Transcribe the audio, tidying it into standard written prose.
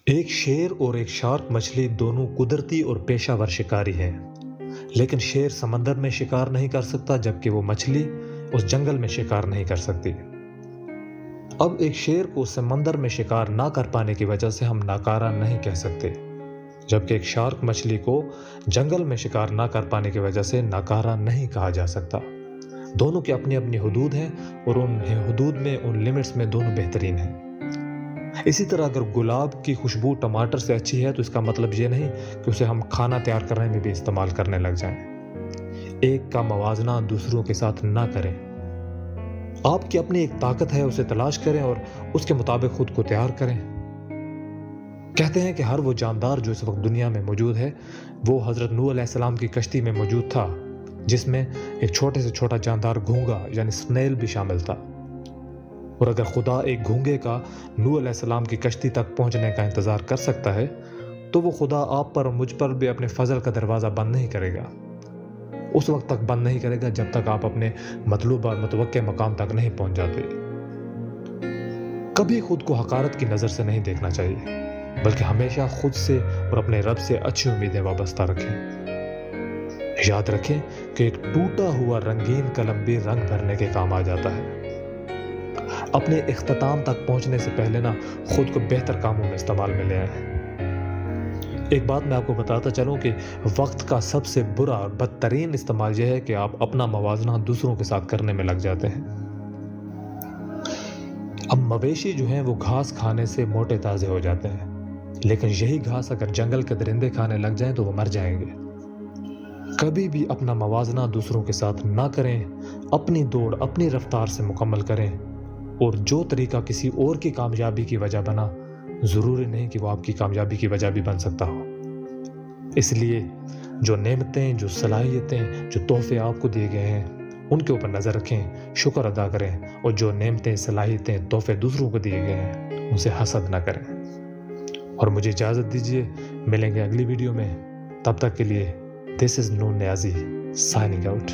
ایک شیر اور ایک شارک مچھلی دونوں قدرتی اور پیشہ ور شکاری ہیں، لیکن شیر سمندر میں شکار نہیں کر سکتا جبکہ وہ مچھلی اس جنگل میں شکار نہیں کر سکتی۔ اب ایک شیر کو سمندر میں شکار نہ کر پانے کی وجہ سے ہم ناکارہ نہیں کہہ سکتے، جبکہ ایک شارک مچھلی کو جنگل میں شکار نہ کر پانے کی وجہ سے ناکارہ نہیں کہا جا سکتا۔ دونوں کی اپنی اپنی حدود ہیں اور ان حدود میں، ان لیمٹس میں دونوں بہترین ہیں۔ اسی طرح اگر گلاب کی خوشبو ٹماٹر سے اچھی ہے تو اس کا مطلب یہ نہیں کہ اسے ہم کھانا تیار کرنے میں بھی استعمال کرنے لگ جائیں۔ ایک کا موازنہ دوسروں کے ساتھ نہ کریں۔ آپ کی اپنی ایک طاقت ہے، اسے تلاش کریں اور اس کے مطابق خود کو تیار کریں۔ کہتے ہیں کہ ہر وہ جاندار جو اس وقت دنیا میں موجود ہے وہ حضرت نوح علیہ السلام کی کشتی میں موجود تھا، جس میں ایک چھوٹے سے چھوٹا جاندار گھونگا یعنی سنیل بھی شامل تھا۔ اور اگر خدا ایک گھونگے کا نوح علیہ السلام کی کشتی تک پہنچنے کا انتظار کر سکتا ہے تو وہ خدا آپ پر اور مجھ پر بھی اپنے فضل کا دروازہ بند نہیں کرے گا۔ اس وقت تک بند نہیں کرے گا جب تک آپ اپنے مطلوبہ اور متوقع مقام تک نہیں پہنچ جاتے۔ کبھی خود کو حقارت کی نظر سے نہیں دیکھنا چاہیے، بلکہ ہمیشہ خود سے اور اپنے رب سے اچھی امیدیں وابستہ رکھیں۔ یاد رکھیں کہ ایک ٹوٹا ہوا رنگین قلم بھی رنگ بھرنے کے کام آ جاتا ہے۔ اپنے اختتام تک پہنچنے سے پہلے نہ خود کو بہتر کاموں میں استعمال میں لے آئیں۔ ایک بات میں آپ کو بتاتا چلوں کہ وقت کا سب سے برا اور بدترین استعمال یہ ہے کہ آپ اپنا موازنہ دوسروں کے ساتھ کرنے میں لگ جاتے ہیں۔ اب مویشی جو ہیں وہ گھاس کھانے سے موٹے تازے ہو جاتے ہیں، لیکن یہی گھاس اگر جنگل کے درندے کھانے لگ جائیں تو وہ مر جائیں گے۔ کبھی بھی اپنا موازنہ دوسروں کے ساتھ نہ کریں، اپنی دوڑ اپنی رفتار سے مکمل کریں، اور جو طریقہ کسی اور کی کامیابی کی وجہ بنا ضروری نہیں کہ وہ آپ کی کامیابی کی وجہ بھی بن سکتا ہو۔ اس لیے جو نعمتیں، جو صلاحیتیں، جو تحفے آپ کو دیے گئے ہیں ان کے اوپر نظر رکھیں، شکر ادا کریں، اور جو نعمتیں، صلاحیتیں، تحفے دوسروں کو دیے گئے ہیں ان سے حسد نہ کریں۔ اور مجھے اجازت دیجیے، ملیں گے اگلی ویڈیو میں، تب تک کے لیے دس از نون نیازی سائننگ آؤٹ۔